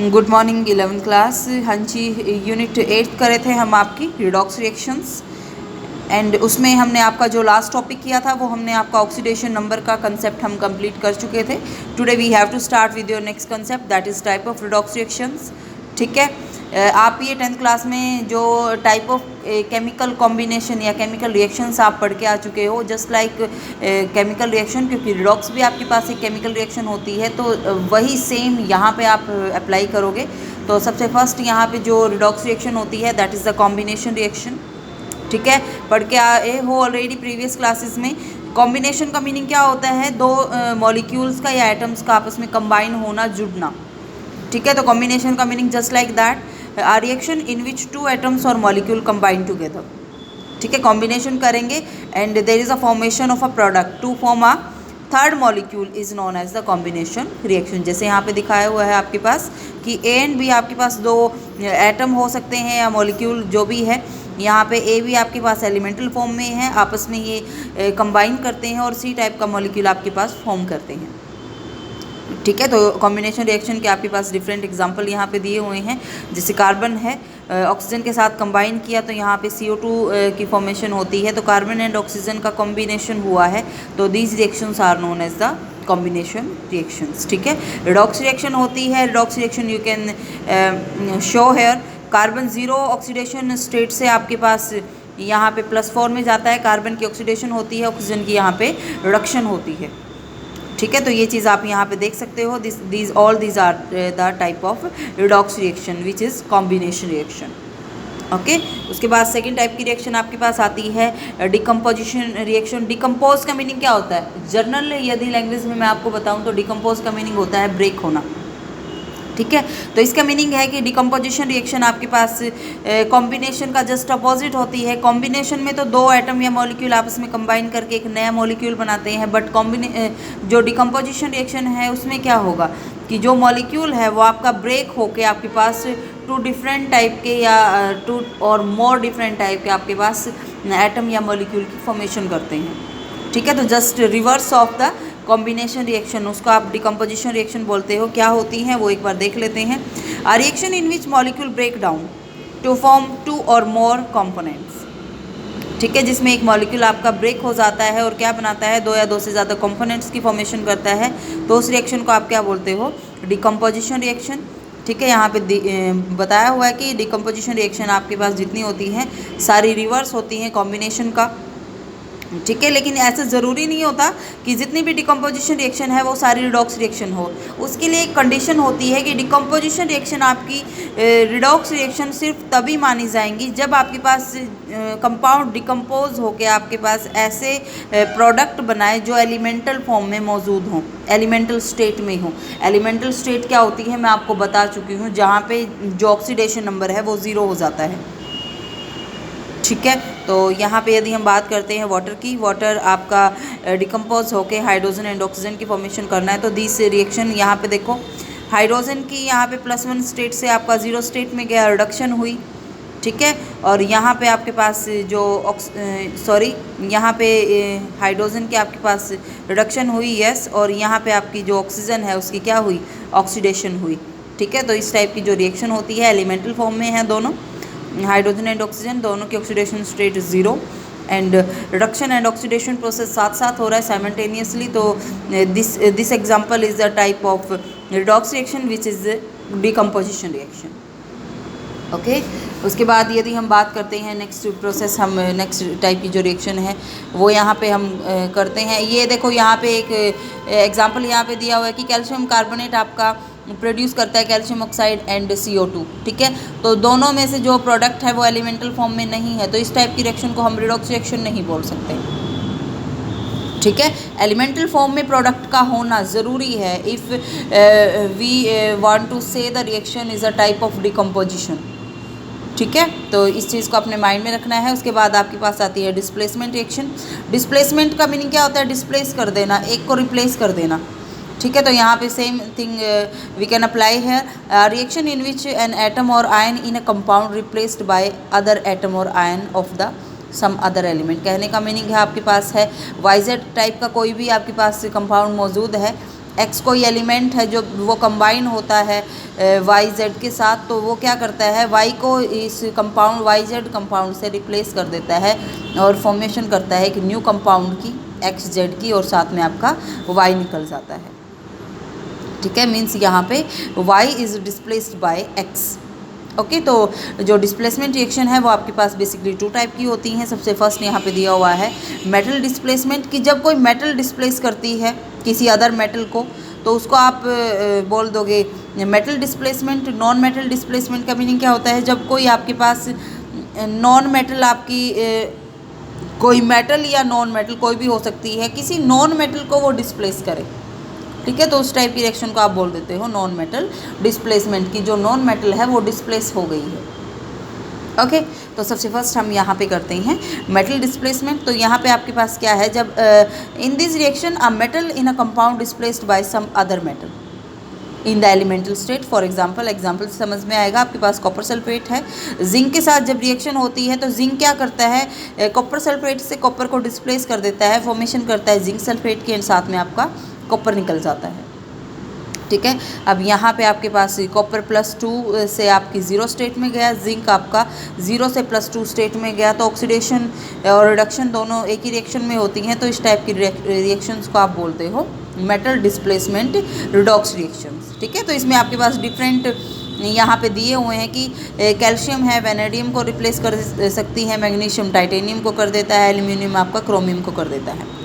Good morning 11th class. हाँ जी, unit 8 करे थे हम आपकी रिडॉक्स रिएक्शंस एंड उसमें हमने आपका जो लास्ट टॉपिक किया था वो हमने आपका ऑक्सीडेशन नंबर का कंसेप्ट हम कंप्लीट कर चुके थे। Today we have to start with your next concept that is type of redox reactions. ठीक है, आप ये 10th क्लास में जो टाइप ऑफ केमिकल कॉम्बिनेशन या केमिकल रिएक्शंस आप पढ़ के आ चुके हो, जस्ट लाइक केमिकल रिएक्शन, क्योंकि रिडॉक्स भी आपके पास एक केमिकल रिएक्शन होती है, तो वही सेम यहाँ पे आप अप्लाई करोगे। तो सबसे फर्स्ट यहाँ पे जो रिडॉक्स रिएक्शन होती है that is the combination reaction. ठीक है, पढ़ के आए हो ऑलरेडी प्रीवियस क्लासेस में। कॉम्बिनेशन का मीनिंग क्या होता है? दो मॉलिक्यूल्स का या एटम्स का आपस में कंबाइन होना, जुड़ना। ठीक है, तो कॉम्बिनेशन का meaning just like that a reaction in which two atoms और मॉलिक्यूल कंबाइन टुगेदर। ठीक है, कॉम्बिनेशन करेंगे and there is a formation of a product to form a third molecule is known as the combination reaction. जैसे यहाँ पे दिखाया हुआ है आपके पास कि ए एंड बी आपके पास दो एटम हो सकते हैं या मॉलिक्यूल जो भी है। यहाँ पे ए भी आपके पास एलिमेंटल फॉर्म में है, आपस में ये कंबाइन करते हैं और सी टाइप का मॉलिक्यूल आपके पास फॉर्म करते हैं। ठीक है, तो कॉम्बिनेशन रिएक्शन के आपके पास डिफरेंट एग्जांपल यहाँ पे दिए हुए हैं। जैसे कार्बन है, ऑक्सीजन के साथ कंबाइन किया तो यहाँ पे CO2 की फॉर्मेशन होती है, तो कार्बन एंड ऑक्सीजन का कॉम्बिनेशन हुआ है, तो these reactions are known as the combination reactions. ठीक है, रिडॉक्स रिएक्शन होती है। Redox reaction you can show here. Carbon zero oxidation state से आपके पास यहाँ पे +4 में जाता है, कार्बन की ऑक्सीडेशन होती है, ऑक्सीजन की यहाँ पे रिडक्शन होती है। ठीक है, तो ये चीज़ आप यहाँ पे देख सकते हो। these are the type of redox reaction which is combination reaction. Okay, उसके बाद सेकेंड टाइप की रिएक्शन आपके पास आती है डिकम्पोजिशन रिएक्शन। डिकम्पोज का मीनिंग क्या होता है? जर्नल यदि लैंग्वेज में मैं आपको बताऊँ तो डिकम्पोज का मीनिंग होता है ब्रेक होना। ठीक है, तो इसका मीनिंग है कि डिकम्पोजिशन रिएक्शन आपके पास कॉम्बिनेशन का जस्ट अपोजिट होती है। कॉम्बिनेशन में तो दो एटम या मॉलिक्यूल आपस में कंबाइन करके एक नया मॉलिक्यूल बनाते हैं, बट जो डिकम्पोजिशन रिएक्शन है उसमें क्या होगा कि जो मॉलिक्यूल है वो आपका ब्रेक होके आपके पास टू डिफरेंट टाइप के या टू और मोर डिफरेंट टाइप के आपके पास एटम या मॉलिक्यूल की फॉर्मेशन करते हैं। ठीक है, तो just reverse of the combination reaction, उसको आप डिकम्पोजिशन रिएक्शन बोलते हो। क्या होती हैं वो एक बार देख लेते हैं। A reaction in which molecule break down to form 2 और मोर कंपोनेंट्स। ठीक है, जिसमें एक मॉलिक्यूल आपका ब्रेक हो जाता है और क्या बनाता है? 2 या 2 से ज़्यादा कंपोनेंट्स की फॉर्मेशन करता है, तो उस रिएक्शन को आप क्या बोलते हो? Decomposition reaction. ठीक है, यहाँ पे बताया हुआ है कि डिकम्पोजिशन रिएक्शन आपके पास जितनी होती हैं सारी रिवर्स होती हैं कॉम्बिनेशन का। ठीक है, लेकिन ऐसा ज़रूरी नहीं होता कि जितनी भी डिकम्पोजिशन रिएक्शन है वो सारी रिडॉक्स रिएक्शन हो। उसके लिए एक कंडीशन होती है कि डिकम्पोजिशन रिएक्शन आपकी रिडॉक्स रिएक्शन सिर्फ तभी मानी जाएंगी जब आपके पास कंपाउंड डिकम्पोज होकर आपके पास ऐसे प्रोडक्ट बनाए जो एलिमेंटल फॉर्म में मौजूद हों, एलिमेंटल स्टेट में हों। एलिमेंटल स्टेट क्या होती है मैं आपको बता चुकी हूँ, जहाँ पे जो ऑक्सीडेशन नंबर है वो 0 हो जाता है। ठीक है, तो यहाँ पे यदि हम बात करते हैं वाटर की, वाटर आपका डिकम्पोज होके हाइड्रोजन एंड ऑक्सीजन की फॉर्मेशन करना है, तो दिस रिएक्शन यहाँ पे देखो, हाइड्रोजन की यहाँ पे +1 स्टेट से आपका 0 स्टेट में गया, रिडक्शन हुई। ठीक है, और यहाँ पे आपके पास जो यहाँ पे हाइड्रोजन के आपके पास रिडक्शन हुई, यस, और यहाँ पे आपकी जो ऑक्सीजन है उसकी क्या हुई? ऑक्सीडेशन हुई। ठीक है, तो इस टाइप की जो रिएक्शन होती है एलिमेंटल फॉर्म में है दोनों, हाइड्रोजन एंड ऑक्सीजन दोनों की oxidation state 0 and reduction and oxidation process साथ साथ हो रहा है साइमल्टेनियसली। तो this example is the type of redox reaction which is decomposition reaction. Okay, उसके बाद यदि हम बात करते हैं नेक्स्ट प्रोसेस, हम नेक्स्ट टाइप की जो रिएक्शन है वो यहाँ पे हम करते हैं। ये देखो, यहाँ पे एक एग्जांपल यहाँ पे दिया हुआ है कि कैल्शियम कार्बोनेट आपका प्रोड्यूस करता है कैल्शियम ऑक्साइड एंड CO2। ठीक है, तो दोनों में से जो प्रोडक्ट है वो एलिमेंटल फॉर्म में नहीं है, तो इस टाइप की रिएक्शन को हम रिडॉक्स रिएक्शन नहीं बोल सकते। ठीक है, एलिमेंटल फॉर्म में प्रोडक्ट का होना ज़रूरी है इफ़ वी वांट टू से the reaction is a type of decomposition. ठीक है, तो इस चीज़ को अपने माइंड में रखना है। उसके बाद आपके पास आती है डिस्प्लेसमेंट रिएक्शन। डिस्प्लेसमेंट का मीनिंग क्या होता है? डिस्प्लेस कर देना, एक को रिप्लेस कर देना। ठीक है, तो यहाँ पे same thing we can apply है। Reaction in which an atom or ion in a compound replaced by other atom or ion of the some other element. कहने का मीनिंग है आपके पास है YZ टाइप का कोई भी आपके पास कंपाउंड मौजूद है, एक्स कोई एलिमेंट है जो वो कंबाइन होता है वाई जेड के साथ, तो वो क्या करता है वाई को इस कंपाउंड वाई जेड कंपाउंड से रिप्लेस कर देता है और फॉर्मेशन करता है एक न्यू कंपाउंड की एक्स जेड की, और साथ में आपका वाई निकल जाता है। ठीक है, मीन्स यहाँ पे Y is displaced by X. Okay, तो जो डिस्प्लेसमेंट रिएक्शन है वो आपके पास बेसिकली 2 टाइप की होती हैं। सबसे फर्स्ट यहाँ पे दिया हुआ है मेटल डिस्प्लेसमेंट, कि जब कोई मेटल डिस्प्लेस करती है किसी अदर मेटल को, तो उसको आप बोल दोगे metal displacement. Non metal displacement का मीनिंग क्या होता है, जब कोई आपके पास नॉन मेटल आपकी कोई मेटल या नॉन मेटल कोई भी हो सकती है, किसी नॉन मेटल को वो डिस्प्लेस करे। ठीक है, तो उस टाइप की रिएक्शन को आप बोल देते हो नॉन मेटल डिस्प्लेसमेंट, की जो नॉन मेटल है वो डिस्प्लेस हो गई है। ओके, तो सबसे फर्स्ट हम यहाँ पे करते हैं मेटल डिस्प्लेसमेंट। तो यहाँ पे आपके पास क्या है, जब in this reaction a metal in a compound displaced by some other metal in the elemental state. For example समझ में आएगा। आपके पास कॉपर सल्फेट है, जिंक के साथ जब रिएक्शन होती है तो जिंक क्या करता है, कॉपर सल्फेट से कॉपर को डिस्प्लेस कर देता है, फॉर्मेशन करता है जिंक सल्फेट के, साथ में आपका कॉपर निकल जाता है। ठीक है, अब यहाँ पे आपके पास कॉपर +2 से आपकी 0 स्टेट में गया, जिंक आपका 0 से +2 स्टेट में गया, तो ऑक्सीडेशन और रिडक्शन दोनों एक ही रिएक्शन में होती हैं। तो इस टाइप की रिएक्शंस को आप बोलते हो मेटल डिस्प्लेसमेंट रिडॉक्स रिएक्शंस। ठीक है, तो इसमें आपके पास डिफरेंट यहाँ पे दिए हुए हैं कि कैल्शियम है वैनेडियम को रिप्लेस कर सकती है, मैग्नीशियम टाइटेनियम को कर देता है, एल्यूमिनियम आपका क्रोमियम को कर देता है।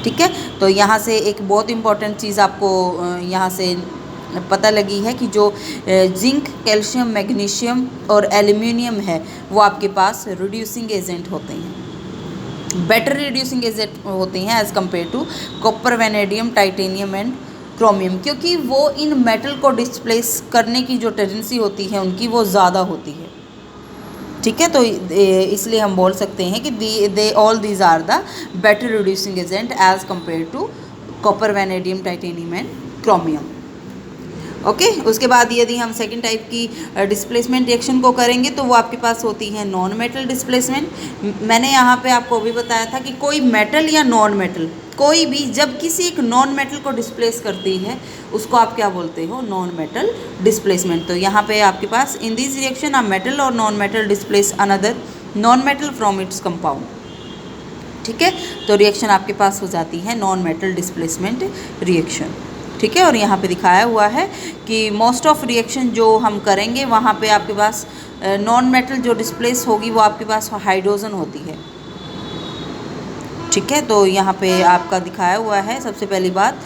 ठीक है, तो यहाँ से एक बहुत इंपॉर्टेंट चीज़ आपको यहाँ से पता लगी है कि जो जिंक, कैल्शियम, मैग्नीशियम और एल्यूमिनियम है वो आपके पास रिड्यूसिंग एजेंट होते हैं, बेटर रिड्यूसिंग एजेंट होते हैं as compare to copper, vanadium, titanium and chromium, क्योंकि वो इन मेटल को डिस्प्लेस करने की जो टेंडेंसी होती है उनकी वो ज़्यादा होती है। ठीक है, तो इसलिए हम बोल सकते हैं कि they all these are the better reducing agent as compare to copper, vanadium, titanium and chromium. Okay, उसके बाद यदि हम सेकंड टाइप की डिस्प्लेसमेंट रिएक्शन को करेंगे तो वो आपके पास होती है नॉन मेटल डिस्प्लेसमेंट। मैंने यहाँ पे आपको भी बताया था कि कोई मेटल या नॉन मेटल कोई भी जब किसी एक नॉन मेटल को डिस्प्लेस करती है उसको आप क्या बोलते हो, नॉन मेटल डिस्प्लेसमेंट। तो यहाँ पे आपके पास in this reaction a metal or non metal displace another non metal from its compound. ठीक है, तो रिएक्शन आपके पास हो जाती है नॉन मेटल डिस्प्लेसमेंट रिएक्शन। ठीक है, और यहाँ पे दिखाया हुआ है कि मोस्ट ऑफ रिएक्शन जो हम करेंगे वहाँ पे आपके पास नॉन मेटल जो डिस्प्लेस होगी वो आपके पास हाइड्रोजन होती है। ठीक है, तो यहाँ पे आपका दिखाया हुआ है सबसे पहली बात,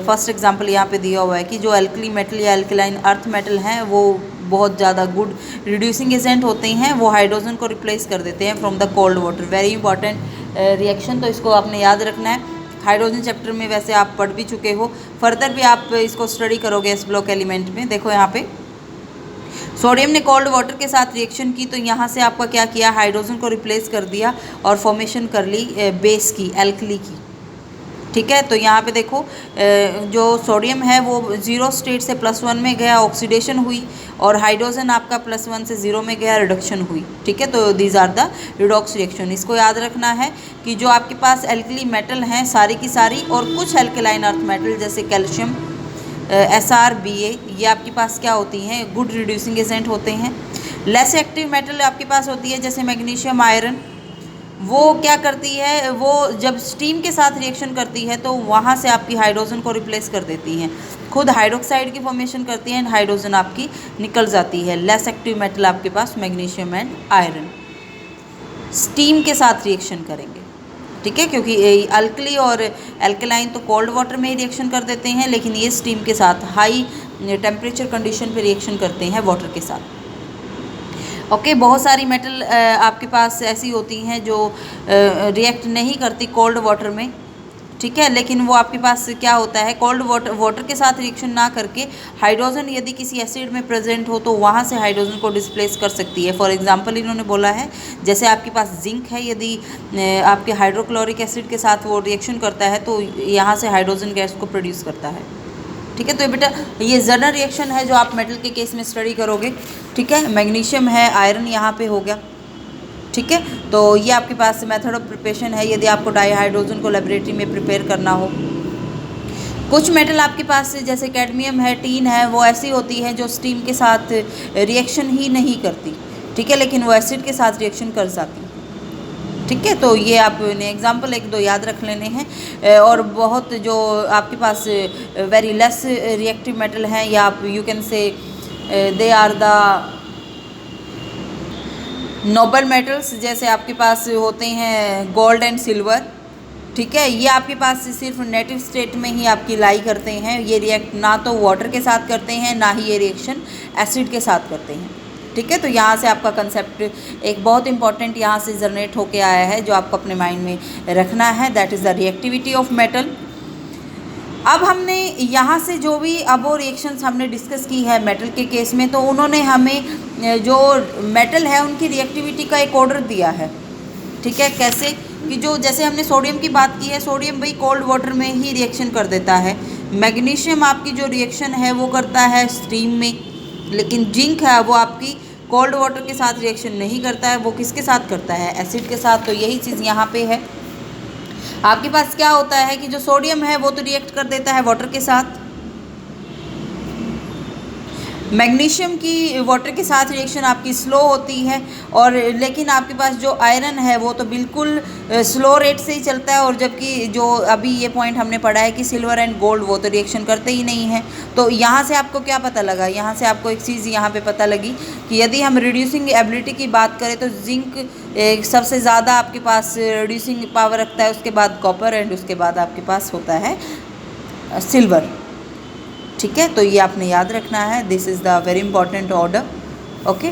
फर्स्ट एग्जांपल यहाँ पे दिया हुआ है कि जो एल्कली मेटल या एल्कलाइन अर्थ मेटल हैं वो बहुत ज़्यादा गुड रिड्यूसिंग एजेंट होते हैं, वो हाइड्रोजन को रिप्लेस कर देते हैं from the cold water. Very important reaction, तो इसको आपने याद रखना है। हाइड्रोजन चैप्टर में वैसे आप पढ़ भी चुके हो, फर्दर भी आप इसको स्टडी करोगे एस ब्लॉक एलिमेंट में। देखो यहाँ पे सोडियम ने कोल्ड वाटर के साथ रिएक्शन की, तो यहाँ से आपका क्या किया, हाइड्रोजन को रिप्लेस कर दिया और फॉर्मेशन कर ली बेस की, एल्कली की। ठीक है, तो यहाँ पे देखो जो सोडियम है वो 0 स्टेट से +1 में गया, ऑक्सीडेशन हुई, और हाइड्रोजन आपका +1 से 0 में गया, रिडक्शन हुई। ठीक है, तो these are the redox reaction. इसको याद रखना है कि जो आपके पास एल्कली मेटल हैं सारी की सारी, और कुछ एल्कलाइन अर्थ मेटल जैसे कैल्शियम, Sr, Ba, ये आपके पास क्या होती हैं, गुड रिड्यूसिंग एजेंट होते हैं। लेस एक्टिव मेटल आपके पास होती है जैसे मैग्नीशियम, आयरन, वो क्या करती है, वो जब स्टीम के साथ रिएक्शन करती है तो वहाँ से आपकी हाइड्रोजन को रिप्लेस कर देती हैं, खुद हाइड्रोक्साइड की फॉर्मेशन करती हैं, हाइड्रोजन आपकी निकल जाती है। लेस एक्टिव मेटल आपके पास मैग्नीशियम एंड आयरन स्टीम के साथ रिएक्शन करेंगे। ठीक है, क्योंकि अल्कली और एल्कलाइन तो कोल्ड वाटर में ही रिएक्शन कर देते हैं, लेकिन ये स्टीम के साथ हाई टेम्परेचर कंडीशन पे रिएक्शन करते हैं वाटर के साथ। ओके, बहुत सारी मेटल आपके पास ऐसी होती हैं जो रिएक्ट नहीं करती कोल्ड वाटर में। ठीक है, लेकिन वो आपके पास क्या होता है, कोल्ड वाटर के साथ रिएक्शन ना करके हाइड्रोजन यदि किसी एसिड में प्रेजेंट हो तो वहाँ से हाइड्रोजन को डिस्प्लेस कर सकती है। फॉर एग्जांपल इन्होंने बोला है जैसे आपके पास जिंक है, यदि आपके हाइड्रोक्लोरिक एसिड के साथ वो रिएक्शन करता है तो यहाँ से हाइड्रोजन गैस को प्रोड्यूस करता है। ठीक है, तो बेटा ये ज़नर रिएक्शन है जो आप मेटल के केस में स्टडी करोगे। ठीक है, मैग्नीशियम है, आयरन यहाँ पे हो गया। ठीक है, तो ये आपके पास मेथड ऑफ प्रिपरेशन है यदि आपको डाईहाइड्रोजन को लेबोरेटरी में प्रिपेयर करना हो। कुछ मेटल आपके पास जैसे कैडमियम है, टीन है, वो ऐसी होती है जो स्टीम के साथ रिएक्शन ही नहीं करती, ठीक है, लेकिन वो एसिड के साथ रिएक्शन कर जाती है, ठीक है। तो ये आपने एग्जांपल एक दो याद रख लेने हैं। और बहुत जो आपके पास वेरी लेस रिएक्टिव मेटल हैं, या आप you can say they are the noble metals, जैसे आपके पास होते हैं गोल्ड एंड सिल्वर, ठीक है। ये आपके पास सिर्फ नेटिव स्टेट में ही आपकी लाई करते हैं, ये रिएक्ट ना तो वाटर के साथ करते हैं, ना ही ये रिएक्शन एसिड के साथ करते हैं, ठीक है। तो यहाँ से आपका कंसेप्ट एक बहुत इंपॉर्टेंट यहाँ से जनरेट होके आया है, जो आपको अपने माइंड में रखना है, that is the reactivity of metal. अब हमने यहाँ से जो भी अब वो रिएक्शंस हमने डिस्कस की है मेटल के केस में, तो उन्होंने हमें जो मेटल है उनकी रिएक्टिविटी का एक ऑर्डर दिया है, ठीक है। कैसे कि जो जैसे हमने सोडियम की बात की है, सोडियम भाई कोल्ड वाटर में ही रिएक्शन कर देता है। मैग्नीशियम आपकी जो रिएक्शन है वो करता है स्टीम में, लेकिन जिंक है वो आपकी कोल्ड वाटर के साथ रिएक्शन नहीं करता है, वो किसके साथ करता है, एसिड के साथ। तो यही चीज़ यहाँ पे है। आपके पास क्या होता है कि जो सोडियम है वो तो रिएक्ट कर देता है वाटर के साथ, मैग्नीशियम की वाटर के साथ रिएक्शन आपकी स्लो होती है, और लेकिन आपके पास जो आयरन है वो तो बिल्कुल स्लो रेट से ही चलता है, और जबकि जो अभी ये पॉइंट हमने पढ़ा है कि सिल्वर एंड गोल्ड वो तो रिएक्शन करते ही नहीं है। तो यहाँ से आपको क्या पता लगा, यहाँ से आपको एक चीज़ यहाँ पे पता लगी कि यदि हम रिड्यूसिंग एबिलिटी की बात करें तो जिंक सबसे ज़्यादा आपके पास रिड्यूसिंग पावर रखता है, उसके बाद कॉपर, एंड उसके बाद आपके पास होता है सिल्वर, ठीक है। तो ये आपने याद रखना है, this is the very important order, okay.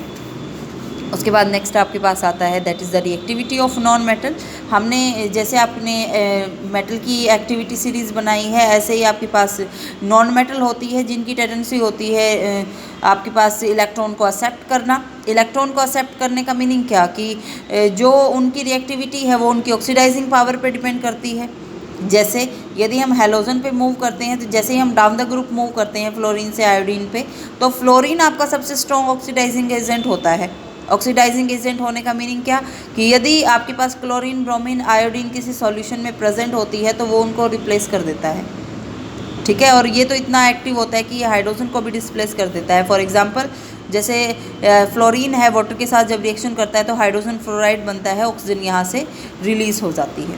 उसके बाद नेक्स्ट आपके पास आता है that is the reactivity of non metal. हमने जैसे आपने मेटल की एक्टिविटी सीरीज़ बनाई है, ऐसे ही आपके पास नॉन मेटल होती है जिनकी टेंडेंसी होती है आपके पास इलेक्ट्रॉन को एक्सेप्ट करना। इलेक्ट्रॉन को एक्सेप्ट करने का मीनिंग क्या कि जो उनकी रिएक्टिविटी है वो उनकी ऑक्सीडाइजिंग पावर पे डिपेंड करती है। जैसे यदि हम हैलोजन पे मूव करते हैं, तो जैसे ही हम डाउन द ग्रुप मूव करते हैं फ्लोरीन से आयोडीन पे, तो फ्लोरीन आपका सबसे स्ट्रॉन्ग ऑक्सीडाइजिंग एजेंट होता है। ऑक्सीडाइजिंग एजेंट होने का मीनिंग क्या कि यदि आपके पास क्लोरीन, ब्रोमीन, आयोडीन किसी सॉल्यूशन में प्रेजेंट होती है तो वो उनको रिप्लेस कर देता है, ठीक है। और ये तो इतना एक्टिव होता है कि ये हाइड्रोजन को भी डिस्प्लेस कर देता है। फॉर एग्जांपल जैसे फ्लोरीन है, वाटर के साथ जब रिएक्शन करता है तो हाइड्रोजन फ्लोराइड बनता है, ऑक्सीजन यहाँ से रिलीज़ हो जाती है,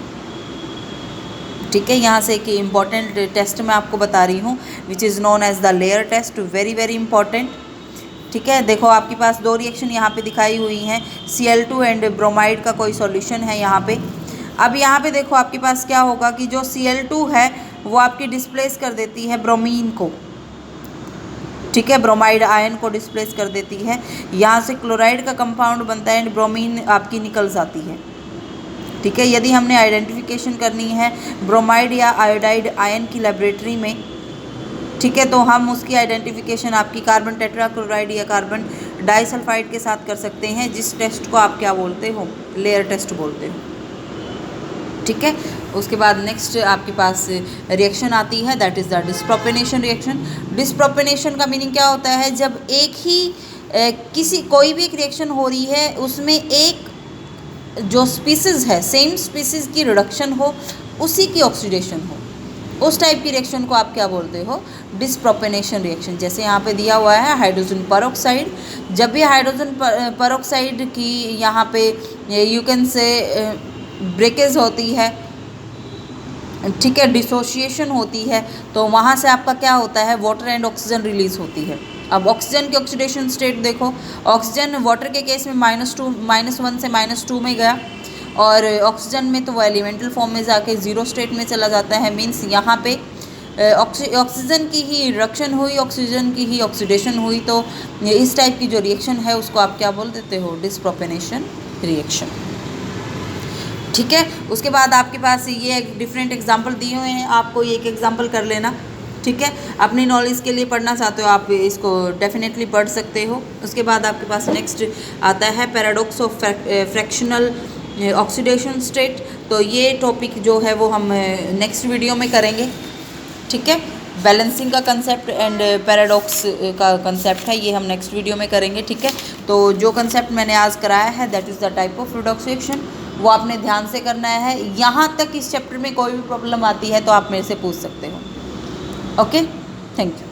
ठीक है। यहाँ से एक इम्पॉर्टेंट टेस्ट मैं आपको बता रही हूँ which is known as the layer test, very very important, ठीक है। देखो आपके पास दो रिएक्शन यहाँ पे दिखाई हुई हैं, Cl2 एंड ब्रोमाइड का कोई सॉल्यूशन है यहाँ पे। अब यहाँ पे देखो आपके पास क्या होगा कि जो Cl2 है वो आपकी डिस्प्लेस कर देती है ब्रोमीन को, ठीक है, ब्रोमाइड आयन को डिस्प्लेस कर देती है। यहाँ से क्लोराइड का कंपाउंड बनता है एंड ब्रोमीन आपकी निकल जाती है, ठीक है। यदि हमने आइडेंटिफिकेशन करनी है ब्रोमाइड या आयोडाइड आयन की लेबोरेटरी में, ठीक है, तो हम उसकी आइडेंटिफिकेशन आपकी कार्बन टेट्राक्लोराइड या कार्बन डाइसल्फाइड के साथ कर सकते हैं, जिस टेस्ट को आप क्या बोलते हो, लेयर टेस्ट बोलते हो, ठीक है। उसके बाद नेक्स्ट आपके पास रिएक्शन आती है दैट इज़ द डिस्प्रोपेनेशन रिएक्शन। डिस्प्रोपेनेशन का मीनिंग क्या होता है, जब एक ही कोई भी एक रिएक्शन हो रही है उसमें एक जो स्पीसीज़ है, सेम स्पीसीज़ की रिडक्शन हो, उसी की ऑक्सीडेशन हो, उस टाइप की रिएक्शन को आप क्या बोलते हो, डिस्प्रोपेनेशन रिएक्शन। जैसे यहाँ पे दिया हुआ है हाइड्रोजन परऑक्साइड, जब भी हाइड्रोजन परऑक्साइड की यहाँ पे यू कैन से ब्रेकेज होती है, ठीक है, डिसोशिएशन होती है, तो वहाँ से आपका क्या होता है, वाटर एंड ऑक्सीजन रिलीज होती है। अब ऑक्सीजन की ऑक्सीडेशन स्टेट देखो, ऑक्सीजन वाटर के केस में -1 से -2 में गया, और ऑक्सीजन में तो वो एलिमेंटल फॉर्म में जाके ज़ीरो स्टेट में चला जाता है। मीन्स यहाँ पे ऑक्सीजन की ही रिडक्शन हुई, ऑक्सीजन की ही ऑक्सीडेशन हुई, तो इस टाइप की जो रिएक्शन है उसको आप क्या बोल देते हो, डिस्प्रोपेनेशन रिएक्शन, ठीक है। उसके बाद आपके पास ये एक डिफरेंट एग्जांपल दिए हुए हैं, आपको एक एग्जांपल कर लेना, ठीक है। अपनी नॉलेज के लिए पढ़ना चाहते हो आप इसको डेफिनेटली पढ़ सकते हो। उसके बाद आपके पास नेक्स्ट आता है paradox of fractional oxidation state. तो ये टॉपिक जो है वो हम नेक्स्ट वीडियो में करेंगे, ठीक है। बैलेंसिंग का कंसेप्ट एंड पैराडॉक्स का कंसेप्ट है, ये हम नेक्स्ट वीडियो में करेंगे, ठीक है। तो जो कंसेप्ट मैंने आज कराया है that is the type of redox reaction, वो आपने ध्यान से करना है। यहाँ तक इस चैप्टर में कोई भी प्रॉब्लम आती है तो आप मेरे से पूछ सकते हो, ओके, थैंक यू।